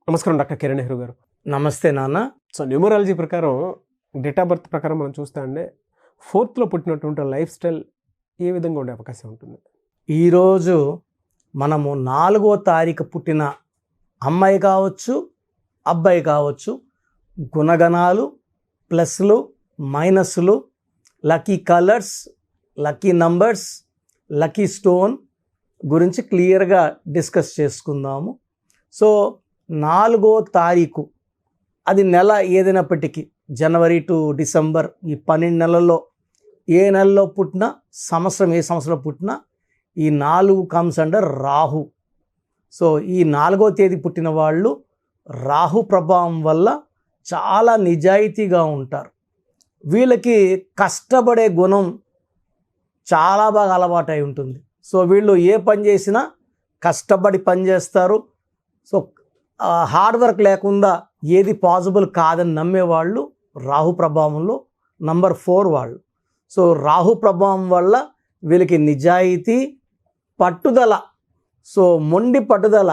నమస్కారం డాక్టర్ కిరణ్ నెహ్రూ గారు. నమస్తే నాన్న. సో న్యూమరాలజీ ప్రకారం డేట్ ఆఫ్ బర్త్ ప్రకారం మనం చూస్తే అండి 4th పుట్టినటువంటి లైఫ్ స్టైల్ ఏ విధంగా ఉండే అవకాశం ఉంటుంది? ఈరోజు మనము 4వ తారీఖు పుట్టిన అమ్మాయి కావచ్చు, అబ్బాయి కావచ్చు, గుణగణాలు, ప్లస్లు, మైనస్లు, lucky colours, lucky numbers, lucky stone గురించి క్లియర్గా డిస్కస్ చేసుకుందాము. సో 4వ తారీఖు అది నెల ఏదైనప్పటికీ జనవరి టు డిసెంబర్ ఈ 12 నెలల్లో ఏ నెలలో పుట్టినా ఏ సంవత్సరంలో పుట్టినా ఈ 4 కమ్స్ అండర్ రాహు. సో ఈ 4వ తేదీ పుట్టిన వాళ్ళు రాహు ప్రభావం వల్ల చాలా నిజాయితీగా ఉంటారు. వీళ్ళకి కష్టపడే గుణం చాలా బాగా అలవాటై ఉంటుంది. సో వీళ్ళు ఏ పని చేసినా కష్టపడి పని చేస్తారు. సో హార్డ్ వర్క్ లేకుండా ఏది పాసిబుల్ కాదని నమ్మేవాళ్ళు రాహు ప్రభావంలో నంబర్ 4 వాళ్ళు. సో రాహు ప్రభావం వల్ల వీళ్ళకి నిజాయితీ, పట్టుదల, సో మొండి పట్టుదల,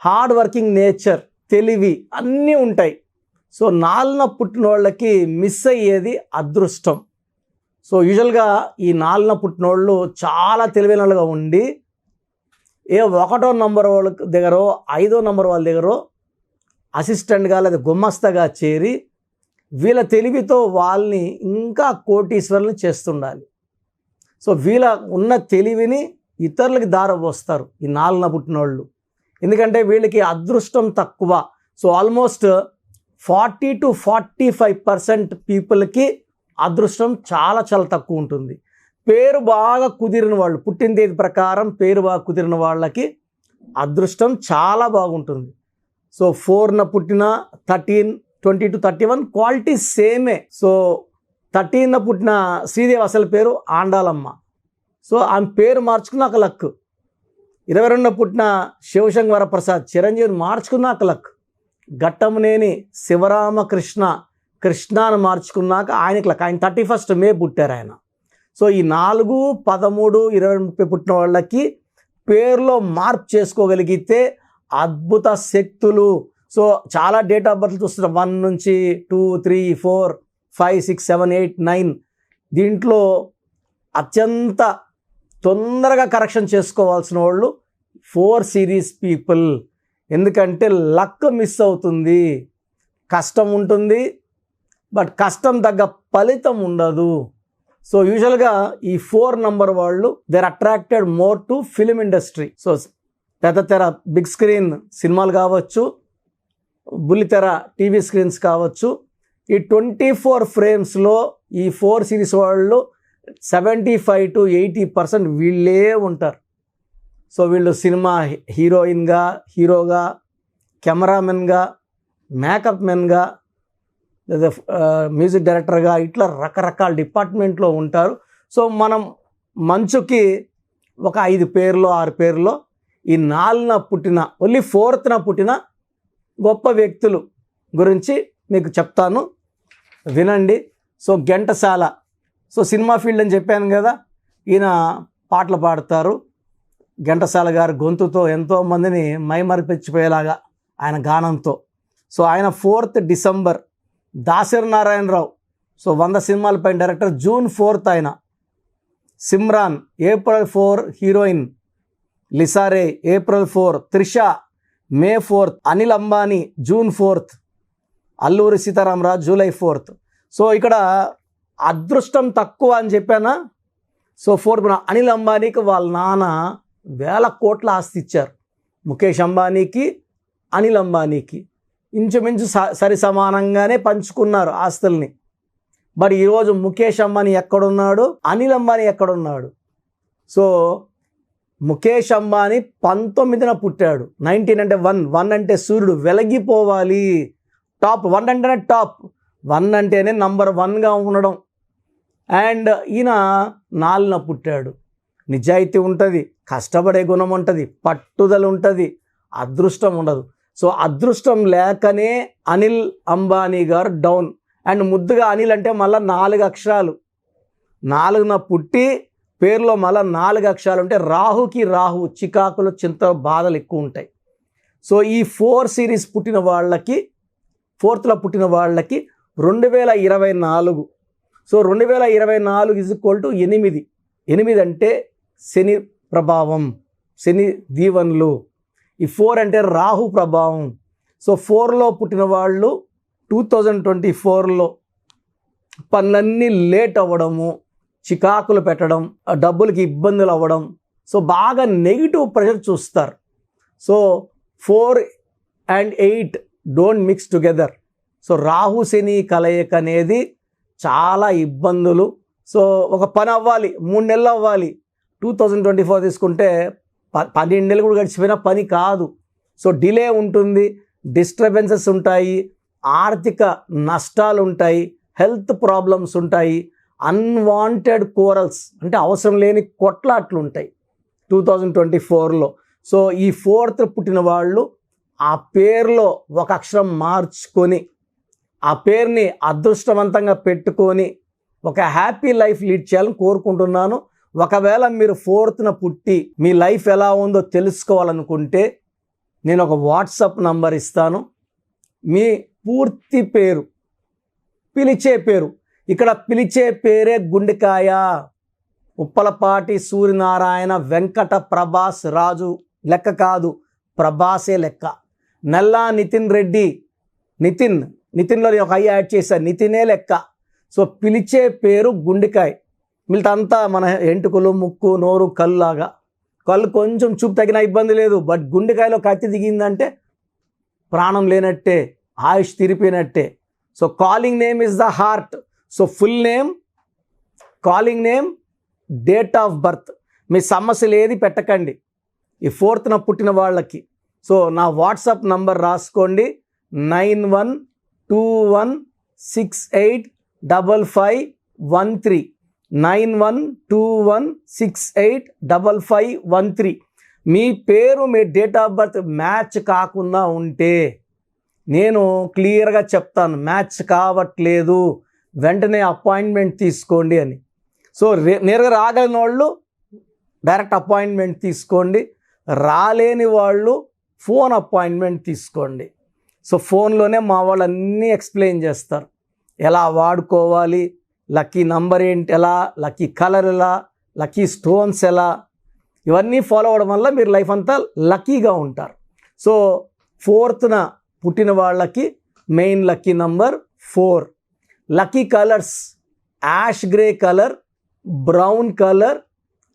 హార్డ్ వర్కింగ్ నేచర్, తెలివి అన్నీ ఉంటాయి. సో 4న పుట్టిన వాళ్ళకి మిస్ అయ్యేది అదృష్టం. సో యూజువల్గా ఈ 4న పుట్టిన వాళ్ళు చాలా తెలివైన వాళ్ళుగా ఉండి 1వ నంబర్ వాళ్ళ దగ్గర 5వ నంబర్ వాళ్ళ దగ్గర అసిస్టెంట్గా లేదా గుమ్మస్తగా చేరి వీళ్ళ తెలివితో వాళ్ళని ఇంకా కోటీశ్వరులను చేస్తుండాలి. సో వీళ్ళ ఉన్న తెలివిని ఇతరులకి దారపోస్తారు ఈ 4న పుట్టిన వాళ్ళు. ఎందుకంటే వీళ్ళకి అదృష్టం తక్కువ. సో ఆల్మోస్ట్ 40 to 45% పీపుల్కి అదృష్టం చాలా చాలా తక్కువ ఉంటుంది. పేరు బాగా కుదిరిన వాళ్ళు, పుట్టిన తేదీ ప్రకారం పేరు బాగా కుదిరిన వాళ్ళకి అదృష్టం చాలా బాగుంటుంది. సో 4న పుట్టిన 13, 20 to 31 క్వాలిటీ సేమే. సో 13న పుట్టిన శ్రీదేవి అసలు పేరు ఆండాలమ్మ. సో ఆమె పేరు మార్చుకున్నాక లక్. 22న పుట్టిన శివశంకర వరప్రసాద్ చిరంజీవిని మార్చుకున్నాక లక్. ఘట్టంనేని శివరామకృష్ణ కృష్ణాను మార్చుకున్నాక ఆయనకి లక్. ఆయన 31st మే పుట్టారు ఆయన. సో ఈ 4, 13, 20, 30 పుట్టిన వాళ్ళకి పేరులో మార్పు చేసుకోగలిగితే అద్భుత శక్తులు. సో చాలా డేట్ ఆఫ్ బర్త్ చూస్తున్నాం 1 నుంచి 2, 3, 4, 5, 6, 7, 8, 9. దీంట్లో అత్యంత తొందరగా కరెక్షన్ చేసుకోవాల్సిన వాళ్ళు 4 సిరీస్ పీపుల్. ఎందుకంటే లక్ మిస్ అవుతుంది, కష్టం ఉంటుంది, బట్ కష్టం తగ్గ ఫలితం ఉండదు. సో యూజువల్గా ఈ 4 నంబర్ వాళ్ళు there attracted more to film industry. So పెద్ద తెర బిగ్ స్క్రీన్ సినిమాలు కావచ్చు, బుల్లితెర టీవీ స్క్రీన్స్ కావచ్చు, ఈ 24 ఫ్రేమ్స్లో ఈ 4 సిరీస్ వాళ్ళు 75 to 80% వీళ్ళే ఉంటారు. సో వీళ్ళు సినిమా హీరోయిన్గా, హీరోగా, కెమెరామెన్గా, మేకప్ మెన్గా, లేదా మ్యూజిక్ డైరెక్టర్గా ఇట్లా రకరకాల డిపార్ట్మెంట్లో ఉంటారు. సో మనం మంచుకి ఒక 5 పేర్లో 6 పేర్లో ఈ 4న పుట్టిన ఓన్లీ 4th పుట్టిన గొప్ప వ్యక్తులు గురించి మీకు చెప్తాను, వినండి. So Ghantasala, so cinema field అని చెప్పాను కదా, ఈయన పాటలు పాడతారు. ఘంటసాల గారు గొంతుతో ఎంతోమందిని మైమరిపించిపోయేలాగా ఆయన గానంతో. సో ఆయన 4th December. Dasari Narayana Rao, so 100 సినిమాల పైన డైరెక్టర్, జూన్ 4th ఆయన. Simran April 4 heroine. Lisa Ray April 4. Trisha May 4th. Anil Ambani June 4th. Alluri Sitaramaraju July 4th. So ఇక్కడ అదృష్టం తక్కువ అని చెప్పానా. సో 4th అనిల్ అంబానీకి వాళ్ళ నాన్న 1000 కోట్ల ఆస్తి ఇచ్చారు. ముఖేష్ అంబానీకి, అనిల్ అంబానీకి ఇంచుమించు సరి సమానంగానే పంచుకున్నారు ఆస్తుల్ని. బట్ ఈరోజు ముఖేష్ అంబానీ ఎక్కడున్నాడు, అనిల్ అంబానీ ఎక్కడున్నాడు? సో ముఖేష్ అంబానీ 19న పుట్టాడు. 19 అంటే 1 అంటే సూర్యుడు వెలిగిపోవాలి. టాప్ 1 అంటేనే టాప్, 1 అంటేనే నంబర్ 1గా ఉండడం. అండ్ ఈయన 4న పుట్టాడు. నిజాయితీ ఉంటుంది, కష్టపడే గుణం ఉంటుంది, పట్టుదల ఉంటుంది, అదృష్టం ఉండదు. సో అదృష్టం లేకనే అనిల్ అంబానీ గారు డౌన్. అండ్ ముద్దుగా అనిల్ అంటే మళ్ళీ 4 అక్షరాలు. 4న పుట్టి పేరులో మళ్ళీ 4 అక్షరాలు ఉంటే రాహుకి రాహు, చికాకులు, చింత, బాధలు ఎక్కువ ఉంటాయి. సో ఈ 4 సిరీస్ పుట్టిన వాళ్ళకి, 4th పుట్టిన వాళ్ళకి 2024, సో 2024 ఈజ్ ఈక్వల్ టు 8. 8 అంటే శని ప్రభావం, శని దీవెనలు. ఈ 4 అంటే రాహు ప్రభావం. సో 4లో పుట్టిన వాళ్ళు 2024లో పనులన్నీ లేట్ అవ్వడము, చికాకులు పెట్టడం, డబ్బులకి ఇబ్బందులు అవ్వడం, సో బాగా నెగిటివ్ ప్రెషర్ చూస్తారు. So 4 and 8 don't mix together. So Rahu Shani కలయిక అనేది చాలా ఇబ్బందులు. సో ఒక పని అవ్వాలి, 3 నెలలు అవ్వాలి. 2024 తీసుకుంటే 12 నెలలు కూడా గడిచిపోయిన పని కాదు. సో డిలే ఉంటుంది, డిస్టర్బెన్సెస్ ఉంటాయి, ఆర్థిక నష్టాలు ఉంటాయి, హెల్త్ ప్రాబ్లమ్స్ ఉంటాయి, అన్వాంటెడ్ కోరల్స్ అంటే అవసరం లేని కొట్లాట్లు ఉంటాయి 2024లో. సో ఈ 4th పుట్టిన వాళ్ళు ఆ పేరులో ఒక అక్షరం మార్చుకొని, ఆ పేరుని అదృష్టవంతంగా పెట్టుకొని ఒక హ్యాపీ లైఫ్ లీడ్ చేయాలని కోరుకుంటున్నాను. ఒకవేళ మీరు 4th పుట్టి మీ లైఫ్ ఎలా ఉందో తెలుసుకోవాలనుకుంటే నేను ఒక వాట్సాప్ నంబర్ ఇస్తాను. మీ పూర్తి పేరు, పిలిచే పేరు, ఇక్కడ పిలిచే పేరే గుండెకాయ, ఉప్పలపాటి సూర్యనారాయణ వెంకట ప్రభాస్ రాజు లెక్క కాదు, ప్రభాసే లెక్క. నల్లా నితిన్ రెడ్డి, నితిన్లో ఒక ఐ యాడ్ చేశాను, నితినే లెక్క. సో పిలిచే పేరు గుండెకాయ. మిగతాంతా మన ఎంటుకలు, ముక్కు, నోరు, కళ్ళు లాగా. కళ్ళు కొంచెం చూపు తగిన ఇబ్బంది లేదు, బట్ గుండెకాయలో కత్తి దిగిందంటే ప్రాణం లేనట్టే, ఆయుష్ తిరిపోయినట్టే. So calling name is the heart. So full name, calling name, date of birth. మీ సమస్యలు ఏది పెట్టకండి ఈ 4th పుట్టిన వాళ్ళకి. సో నా వాట్సాప్ నంబర్ రాసుకోండి, 9121685513, 9121685513. మీ పేరు, మీ డేట్ ఆఫ్ బర్త్ మ్యాచ్ కాకుండా ఉంటే నేను క్లియర్గా చెప్తాను, మ్యాచ్ కావట్లేదు, వెంటనే అపాయింట్మెంట్ తీసుకోండి అని. సో నేరుగా రాగలిగిన వాళ్ళు డైరెక్ట్ అపాయింట్మెంట్ తీసుకోండి, రాలేని వాళ్ళు ఫోన్ అపాయింట్మెంట్ తీసుకోండి. సో ఫోన్లోనే మా వాళ్ళు అన్నీ ఎక్స్ప్లెయిన్ చేస్తారు, ఎలా వాడుకోవాలి, లక్కీ నంబర్ ఏంటి, ఎలా లక్కీ కలర్ ఎలా, లక్కీ స్టోన్స్ ఎలా, ఇవన్నీ ఫాలో అవ్వడం వల్ల మీరు లైఫ్ అంతా లక్కీగా ఉంటారు. సో 4th పుట్టిన వాళ్ళకి main lucky number 4. Lucky colours ash grey colour, brown colour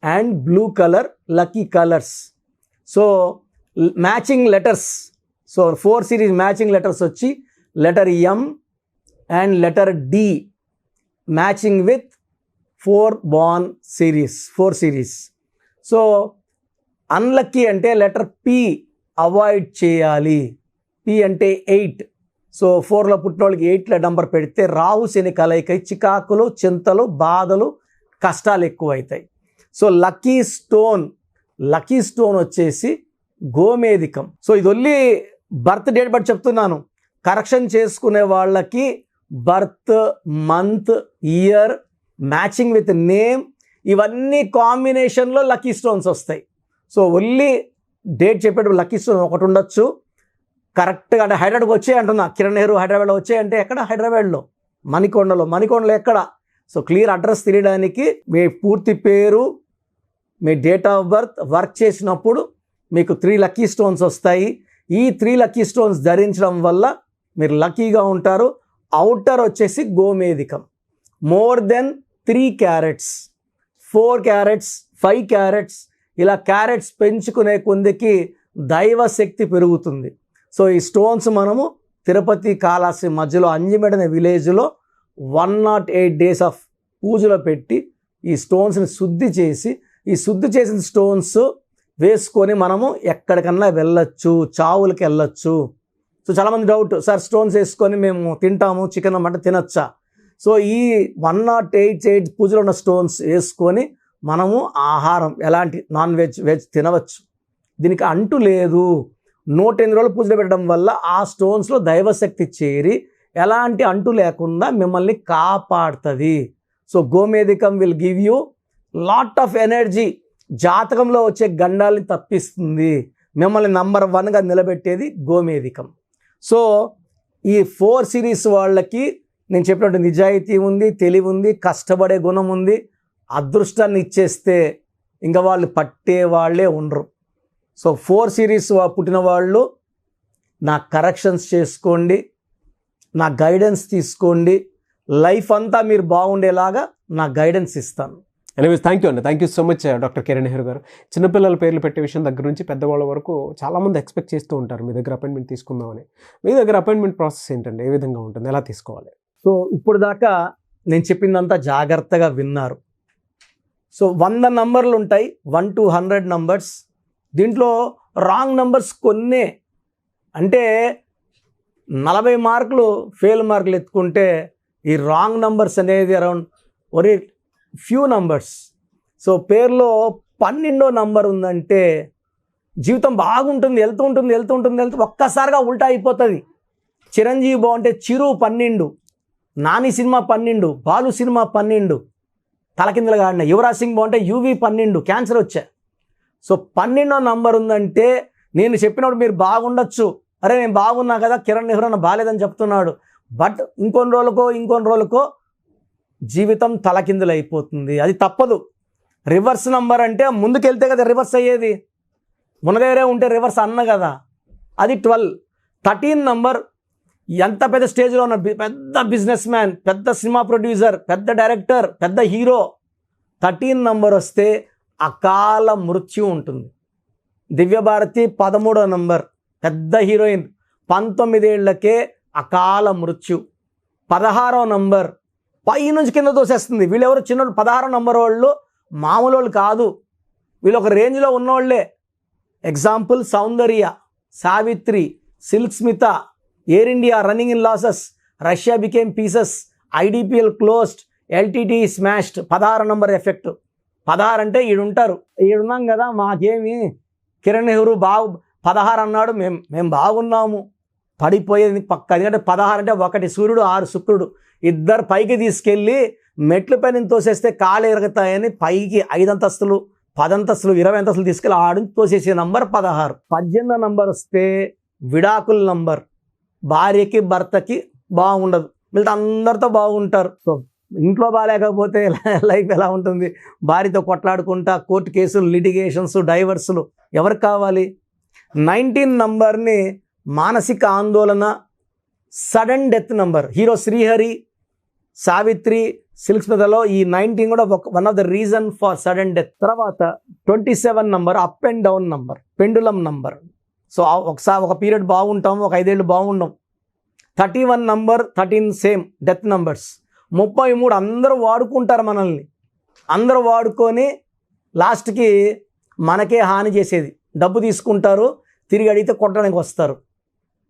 and blue colour lucky colours. So matching letters, so 4 series matching letters వచ్చి letter M and letter D matching with 4 born series, 4 series. So unlucky అంటే letter P avoid చేయాలి. P అంటే 8. So 4లో పుట్టిన వాళ్ళకి 8 number పెడితే రాహు శని కలయికై చికాకులు, చింతలు, బాధలు, కష్టాలు ఎక్కువ అవుతాయి. సో లక్కీ స్టోన్ వచ్చేసి గోమేధికం. సో ఇది ఓన్లీ బర్త్ డేట్ బట్టి చెప్తున్నాను. కరెక్షన్ చేసుకునే వాళ్ళకి birth, month, year, matching with name, ఇవన్నీ కాంబినేషన్లో లక్కీ స్టోన్స్ వస్తాయి. సో ఓన్లీ డేట్ చెప్పేటప్పుడు లక్కీ స్టోన్ ఒకటి ఉండొచ్చు. కరెక్ట్గా అంటే హైదరాబాద్కి వచ్చాయి అంటున్నా, కిరణ్ నెహ్రూ హైదరాబాద్లో వచ్చాయంటే ఎక్కడ, హైదరాబాద్లో మణికొండలో ఎక్కడ. సో క్లియర్ అడ్రస్ తెలియడానికి మీ పూర్తి పేరు, మీ డేట్ ఆఫ్ బర్త్, వర్క్ చేసినప్పుడు మీకు 3 లక్కీ స్టోన్స్ వస్తాయి. ఈ 3 లక్కీ స్టోన్స్ ధరించడం వల్ల మీరు లక్కీగా ఉంటారు. అవుటర్ వచ్చేసి గోమేధికం, more than 3 carats, 4 carats, 5 carats, ఇలా క్యారెట్స్ పెంచుకునే కొందికి దైవ శక్తి పెరుగుతుంది. సో ఈ స్టోన్స్ మనము తిరుపతి కాళహస్తి మధ్యలో అంజిమెడ అనే విలేజ్లో 108 days ఆఫ్ పూజలో పెట్టి ఈ స్టోన్స్ని శుద్ధి చేసి, ఈ శుద్ధి చేసిన స్టోన్స్ వేసుకొని మనము ఎక్కడికన్నా వెళ్ళొచ్చు, చావులకి వెళ్ళొచ్చు. సో చాలామంది డౌట్, సార్ స్టోన్స్ వేసుకొని మేము తింటాము, చికెన్ అంటే తినచ్చా? సో ఈ 108 పూజలో ఉన్న స్టోన్స్ వేసుకొని మనము ఆహారం ఎలాంటి నాన్ వెజ్ తినవచ్చు. దీనికి అంటు లేదు. 108 రోజులు పూజలు పెట్టడం వల్ల ఆ స్టోన్స్లో దైవశక్తి చేరి ఎలాంటి అంటు లేకుండా మిమ్మల్ని కాపాడుతుంది. సో గోమేధికం will give you lot of energy, జాతకంలో వచ్చే గండాల్ని తప్పిస్తుంది. మిమ్మల్ని నంబర్ 1గా నిలబెట్టేది గోమేధికం. సో ఈ 4 సిరీస్ వాళ్ళకి నేను చెప్పినట్టు నిజాయితీ ఉంది, తెలివి ఉంది, కష్టపడే గుణం ఉంది. అదృష్టాన్ని ఇచ్చేస్తే ఇంకా వాళ్ళు పట్టే వాళ్ళే ఉండరు. సో 4 సిరీస్ పుట్టిన వాళ్ళు నా కరెక్షన్స్ చేసుకోండి, నా గైడెన్స్ తీసుకోండి. లైఫ్ అంతా మీరు బాగుండేలాగా నా గైడెన్స్ ఇస్తాను. ఎనీవేస్ థ్యాంక్ యూ అండి. Thank you so much doctor Kiran Nehru గారు. చిన్నపిల్లల పేర్లు పెట్టే విషయం దగ్గర నుంచి పెద్దవాళ్ళ వరకు చాలామంది ఎక్స్పెక్ట్ చేస్తూ ఉంటారు మీ దగ్గర అపాయింట్మెంట్ తీసుకుందామని. మీ దగ్గర అపాయింట్మెంట్ ప్రాసెస్ ఏంటండి? ఏ విధంగా ఉంటుంది? ఎలా తీసుకోవాలి? సో ఇప్పుడు దాకా నేను చెప్పిందంతా జాగ్రత్తగా విన్నారు. సో 100 నంబర్లు ఉంటాయి, 1 to 100 నంబర్స్. దీంట్లో రాంగ్ నంబర్స్ కొన్నే, అంటే 40 మార్కులు ఫెయిల్ మార్కులు ఎత్తుకుంటే ఈ రాంగ్ నంబర్స్ అనేది అరౌండ్ ఒరే ఫ్యూ నంబర్స్. సో పేరులో 12వ నంబర్ ఉందంటే జీవితం బాగుంటుంది, వెళ్తూ ఒక్కసారిగా ఉల్టా అయిపోతుంది. చిరంజీవి బాగుంటే చిరు 12, నాని సినిమా 12, బాలు సినిమా 12, తలకిందులుగా ఆడిన. యువరాజ్ సింగ్ బాగుంటే యువి 12, క్యాన్సర్ వచ్చా. సో 12వ నంబర్ ఉందంటే నేను చెప్పినప్పుడు మీరు బాగుండొచ్చు, అరే నేను బాగున్నా కదా, కిరణ్ నెహ్రూ అన్న బాగాలేదని చెప్తున్నాడు, బట్ ఇంకొన్ని రోజులకో జీవితం తలకిందులు అయిపోతుంది. అది తప్పదు. రివర్స్ నంబర్ అంటే ముందుకెళ్తే కదా రివర్స్ అయ్యేది, మన దగ్గరే ఉంటే రివర్స్ అన్న కదా. అది 12. 13 నంబర్ ఎంత పెద్ద స్టేజ్లో ఉన్న పెద్ద బిజినెస్ మ్యాన్, పెద్ద సినిమా ప్రొడ్యూసర్, పెద్ద డైరెక్టర్, పెద్ద హీరో, 13 నంబర్ వస్తే అకాల మృత్యు ఉంటుంది. దివ్యభారతి 13వ నంబర్, పెద్ద హీరోయిన్, 19 ఏళ్లకే అకాల మృత్యు. 16వ నంబర్ పై నుంచి కింద తోసేస్తుంది. వీళ్ళెవరు చిన్నోళ్ళు, 16వ నంబర్ వాళ్ళు మామూలు వాళ్ళు కాదు, వీళ్ళు ఒక రేంజ్లో ఉన్నోళ్ళే. Example Soundarya, Savitri, Silk Smitha, Air India running in losses, Russia became pieces, IDPL closed, LTT smashed. 16 number effect. 16 అంటే ఈడుంటారు, ఈడున్నాం కదా, మాకేమి కిరణ్ నెహ్రూ 16 అన్నాడు, మేము బాగున్నాము, పడిపోయేది పక్క. ఎందుకంటే 16 అంటే 1 సూర్యుడు 6 శుక్రుడు, ఇద్దరు పైకి తీసుకెళ్ళి మెట్ల పైన తోసేస్తే కాలు ఎరుగుతాయని పైకి 5 అంతస్తులు 10 అంతస్తులు 20 అంతస్తులు తీసుకెళ్ళి ఆడిని తోసేసే నంబర్ 16. 18వ నంబర్ వస్తే విడాకుల నంబర్. భార్యకి భర్తకి బాగుండదు, వీళ్ళతో అందరితో బాగుంటారు. సో ఇంట్లో బాగాలేకపోతే లైఫ్ ఎలా ఉంటుంది? భార్యతో కొట్లాడుకుంటా, కోర్టు కేసులు, లిటిగేషన్స్, డైవర్సులు ఎవరికి కావాలి? 19 నంబర్ని మానసిక ఆందోళన, sudden death number. Hero Srihari, Savitri, Silk స్మితలో ఈ 19 కూడా one of the reason for sudden death. తర్వాత 27 number up and down number, pendulum number. So ఒకసారి ఒక పీరియడ్ బాగుంటాం, ఒక 5 ఏళ్ళు బాగుండం. 31 నంబర్ 13 సేమ్ డెత్ నంబర్స్. 33 అందరూ వాడుకుంటారు మనల్ని, అందరూ వాడుకొని లాస్ట్కి మనకే హాని చేసేది. డబ్బు తీసుకుంటారు, తిరిగి అడిగితే కొట్టడానికి వస్తారు,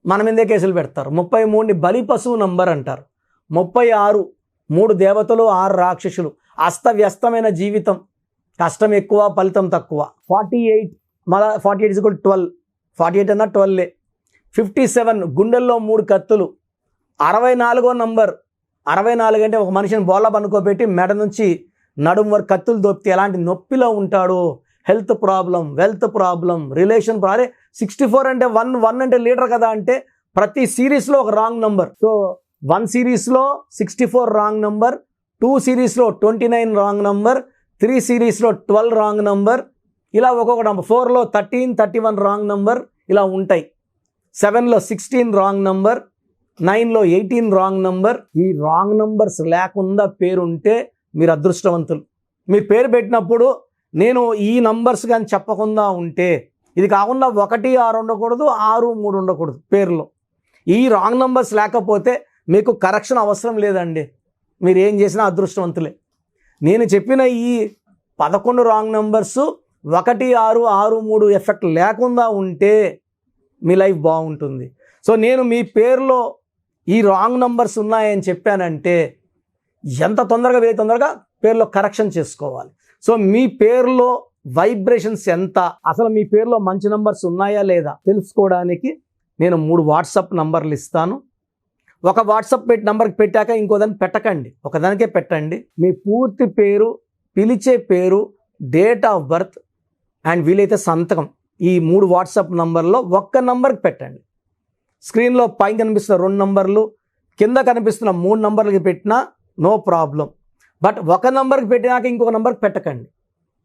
మన మీదే కేసులు పెడతారు. 33ని బలి పశువు నంబర్ అంటారు. 36 3 దేవతలు 6 రాక్షసులు. అస్తవ్యస్తమైన జీవితం, కష్టం ఎక్కువ ఫలితం తక్కువ. 48 మళ్ళా 48 = 12, 48 అన్నా 12. 57 గుండెల్లో 3 కత్తులు. 64వ నంబర్, 64 అంటే ఒక మనిషిని బోళ్ళ పనుకోబెట్టి మెడ నుంచి నడుము వరకు కత్తులు దొప్పితే ఎలాంటి నొప్పిలో ఉంటాడు, health problem, wealth problem, relation problem. 64 అంటే 1 అంటే లీడర్ కదా, అంటే ప్రతి సిరీస్లో ఒక రాంగ్ నంబర్. సో 1 సిరీస్లో 64 రాంగ్ నంబర్, 2 సిరీస్లో 29 రాంగ్ నంబర్, 3 సిరీస్లో 12 రాంగ్ నంబర్, ఇలా ఒక్కొక్క నంబర్. 4లో 13, 31 రాంగ్ నంబర్ ఇలా ఉంటాయి. 7లో 16 రాంగ్ నంబర్, 9లో 18 రాంగ్ నంబర్. ఈ రాంగ్ నంబర్స్ లేకుండా పేరుంటే మీరు అదృష్టవంతులు. మీరు పేరు పెట్టినప్పుడు నేను ఈ నంబర్స్ కానీ చెప్పకుండా ఉంటే, ఇది కాకుండా 1, 6 ఉండకూడదు, 6, 3 ఉండకూడదు పేరులో. ఈ రాంగ్ నంబర్స్ లేకపోతే మీకు కరెక్షన్ అవసరం లేదండి, మీరు ఏం చేసినా అదృష్టవంతులే. నేను చెప్పిన ఈ 11 రాంగ్ నంబర్స్ 1, 6, 6, 3 ఎఫెక్ట్ లేకుండా ఉంటే మీ లైఫ్ బాగుంటుంది. సో నేను మీ పేరులో ఈ రాంగ్ నంబర్స్ ఉన్నాయని చెప్పానంటే ఎంత తొందరగా పేరులో కరెక్షన్ చేసుకోవాలి. సో మీ పేరులో వైబ్రేషన్స్ ఎంత, అసలు మీ పేరులో మంచి నంబర్స్ ఉన్నాయా లేదా తెలుసుకోవడానికి నేను 3 వాట్సాప్ నంబర్లు ఇస్తాను. ఒక వాట్సాప్ నంబర్కి పెట్టాక ఇంకో దాన్ని పెట్టకండి, ఒకదానికే పెట్టండి. మీ పూర్తి పేరు, పిలిచే పేరు, డేట్ ఆఫ్ బర్త్ అండ్ వీలైతే సంతకం ఈ 3 వాట్సాప్ నంబర్లో ఒక్క నంబర్కి పెట్టండి. స్క్రీన్లో పైన కనిపిస్తున్న 2 నంబర్లు, కింద కనిపిస్తున్న 3 నంబర్లకి పెట్టినా నో ప్రాబ్లం. బట్ ఒక నంబర్కి పెట్టినాక ఇంకొక నంబర్కి పెట్టకండి.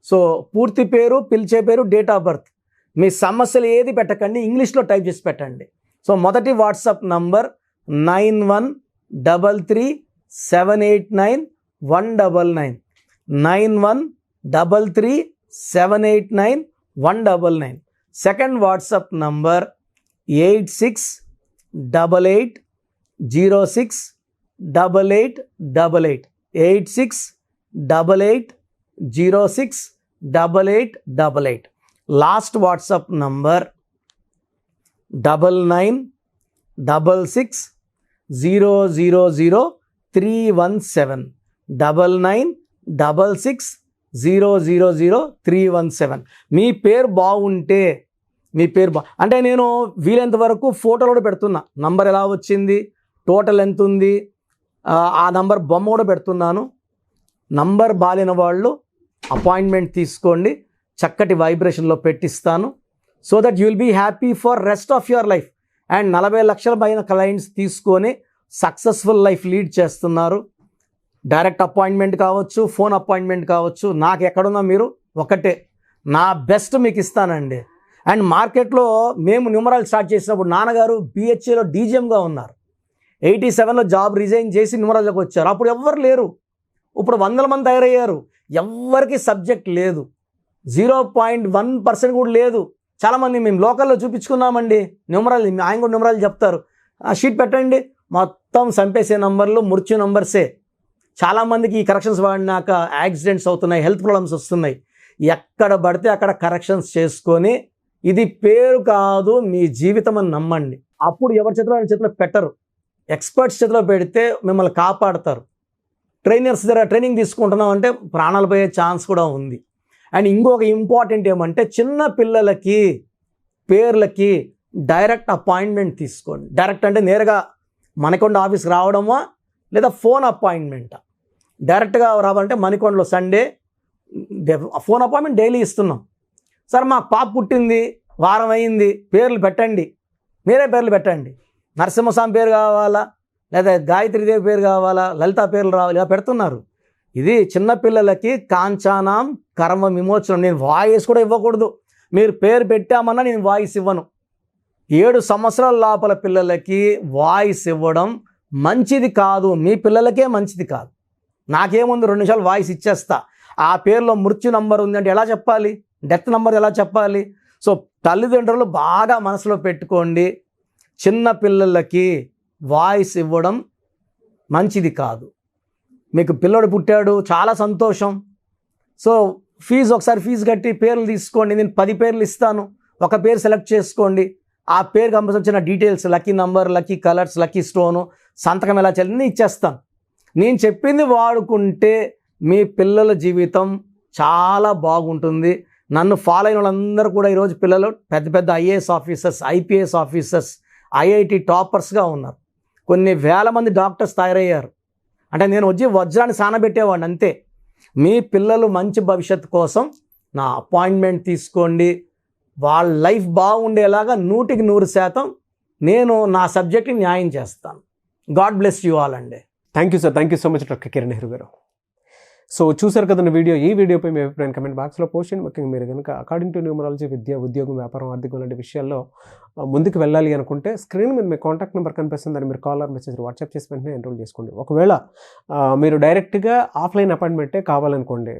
సో పూర్తి పేరు, పిలిచే పేరు, డేట్ ఆఫ్ బర్త్, మీ సమస్యలు ఏది పెట్టకండి, ఇంగ్లీష్లో టైప్ చేసి పెట్టండి. సో మొదటి WhatsApp number 9133789199 9133789199. Second WhatsApp number 8688068888 8688068888. Last WhatsApp number 9966000317 9966000317. మీ పేరు బాగుంటే, మీ పేరు అంటే నేను వీలైనంత వరకు ఫోటోలు కూడా పెడుతున్నా, నంబర్ ఎలా వచ్చింది, టోటల్ ఎంత ఉంది, ఆ నంబర్ బొమ్మ కూడా పెడుతున్నాను. నంబర్ బాలేని వాళ్ళు అపాయింట్మెంట్ తీసుకోండి, చక్కటి వైబ్రేషన్లో పెట్టిస్తాను. So that you will be happy for rest of your life. And 40 లక్షల పైన క్లయింట్స్ తీసుకొని సక్సెస్ఫుల్ లైఫ్ లీడ్ చేస్తున్నారు. డైరెక్ట్ అపాయింట్మెంట్ కావచ్చు, ఫోన్ అపాయింట్మెంట్ కావచ్చు, నాకు ఎక్కడున్నా మీరు ఒకటే, నా బెస్ట్ మీకు ఇస్తానండి. అండ్ మార్కెట్లో మేము న్యూమరాల్ స్టార్ట్ చేసినప్పుడు నాన్నగారు BHAలో DGMగా ఉన్నారు. 87లో జాబ్ రిజైన్ చేసి న్యూమరాల్లోకి వచ్చారు. అప్పుడు ఎవ్వరు లేరు. ఇప్పుడు 100 మంది తయారయ్యారు. ఎవ్వరికి సబ్జెక్ట్ లేదు, 0.1% కూడా లేదు. చాలామంది మేము లోకల్లో చూపించుకున్నామండి న్యూమరాల్, ఆయన కూడా న్యూమరాల్ చెప్తారు, ఆ షీట్ పెట్టండి, మొత్తం చంపేసే నంబర్లు, మృత్యు నంబర్సే. చాలామందికి ఈ కరెక్షన్స్ వాడినాక యాక్సిడెంట్స్ అవుతున్నాయి, హెల్త్ ప్రాబ్లమ్స్ వస్తున్నాయి. ఎక్కడ పడితే అక్కడ కరెక్షన్స్ చేసుకొని, ఇది పేరు కాదు మీ జీవితం అని నమ్మండి. అప్పుడు ఎవరి చేతిలో పెట్టరు, ఎక్స్పర్ట్స్ చేతిలో పెడితే మిమ్మల్ని కాపాడతారు. ట్రైనర్స్ దగ్గర ట్రైనింగ్ తీసుకుంటున్నాం అంటే ప్రాణాలు పోయే ఛాన్స్ కూడా ఉంది. అండ్ ఇంకొక ఇంపార్టెంట్ ఏమంటే, చిన్న పిల్లలకి పేర్లకి డైరెక్ట్ అపాయింట్మెంట్ తీసుకోండి. డైరెక్ట్ అంటే నేరుగా మణికొండ ఆఫీస్కి రావడమా, లేదా ఫోన్ అపాయింట్మెంటా. డైరెక్ట్గా రావాలంటే మణికొండలో సండే ఫోన్ అపాయింట్మెంట్ డైలీ ఇస్తున్నాం. సార్ మాకు పాప పుట్టింది, వారం అయింది, పేర్లు పెట్టండి, మీరే పేర్లు పెట్టండి, నరసింహస్వామి పేరు కావాలా, లేదా గాయత్రీదేవి పేరు కావాలా, లలిత పేర్లు రావాలి, ఇలా పెడుతున్నారు. ఇది చిన్నపిల్లలకి కాంచానాం కర్మ విమోచనం. నేను వాయిస్ కూడా ఇవ్వకూడదు, మీరు పేరు పెట్టామన్నా నేను వాయిస్ ఇవ్వను. 7 సంవత్సరాల లోపల పిల్లలకి వాయిస్ ఇవ్వడం మంచిది కాదు, మీ పిల్లలకే మంచిది కాదు. నాకేముంది 2 నిమిషాలు వాయిస్ ఇచ్చేస్తా. ఆ పేరులో మృత్యు నంబర్ ఉంది అంటే ఎలా చెప్పాలి, డెత్ నంబర్ ఎలా చెప్పాలి? సో తల్లిదండ్రులు బాగా మనసులో పెట్టుకోండి, చిన్న పిల్లలకి వాయిస్ ఇవ్వడం మంచిది కాదు. మీకు పిల్లోడు పుట్టాడు, చాలా సంతోషం. సో ఒకసారి ఫీజు కట్టి పేర్లు తీసుకోండి, నేను 10 పేర్లు ఇస్తాను, ఒక పేరు సెలెక్ట్ చేసుకోండి. ఆ పేరు సంబంధించిన details, lucky number, lucky colours, lucky stone, సంతకం ఎలా చేయాలని ఇచ్చేస్తాను. నేను చెప్పింది వాడుకుంటే మీ పిల్లల జీవితం చాలా బాగుంటుంది. నన్ను ఫాలో అయిన వాళ్ళందరూ కూడా ఈరోజు పిల్లలు పెద్ద పెద్ద IAS officers, IPS officers, IIT టాపర్స్గా ఉన్నారు. కొన్ని వేల మంది డాక్టర్స్ తయారయ్యారు. అంటే నేను వచ్చి వజ్రాన్ని సానబెట్టేవాడిని అంతే. మీ పిల్లలు మంచి భవిష్యత్తు కోసం నా అపాయింట్మెంట్ తీసుకోండి. వాళ్ళ లైఫ్ బాగుండేలాగా 100% నేను నా సబ్జెక్ట్ని న్యాయం చేస్తాను. గాడ్ బ్లెస్ యూ ఆల్ అండి. Thank you sir, thank you so much doctor Kiran Nehru గారు. సో చూసారు కదండి వీడియో. ఈ వీడియోపై మీ అభిప్రాయం కమెంట్ బాక్స్లో పోస్ట్ చేయండి. ముఖ్యంగా మీరు కనుక అకార్డింగ్ టు న్యూమరాలజీ విద్య, ఉద్యోగం, వ్యాపారం, ఆర్థికం లాంటి విషయాల్లో ముందుకు వెళ్ళాలి అనుకుంటే స్క్రీన్ మీద మీ కాంటాక్ట్ నెంబర్ కనిపిస్తుంది, దాన్ని మీరు కాల్ ఆర్ మెసేజ్ వాట్సాప్ చేసి వెంటనే ఎన్రోల్ చేసుకోండి. ఒకవేళ మీరు డైరెక్ట్గా ఆఫ్లైన్ అపాయింట్మెంటే కావాలనుకోండి,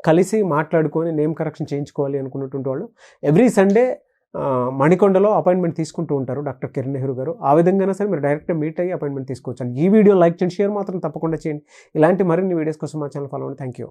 కలిసి మాట్లాడుకొని నేమ్ కరెక్షన్ చేయించుకోవాలి అనుకున్నటువంటి వాళ్ళు ఎవ్రీ సండే మణికొండలో అపాయింట్మెంట్ తీసుకుంటూ ఉంటారు డాక్టర్ కిరణ్ నెహ్రూ గారు. ఆ విధంగానే సరే మీరు డైరెక్ట్గా మీట్ అయ్యి అపాయింట్మెంట్ తీసుకోవచ్చు. ఈ వీడియో లైక్ చేయండి, షేర్ మాత్రం తప్పకుండా చేయండి. ఇలాంటి మరిన్ని వీడియోస్ కోసం మా ఛానల్ ఫాలో అవ్వండి. Thank you.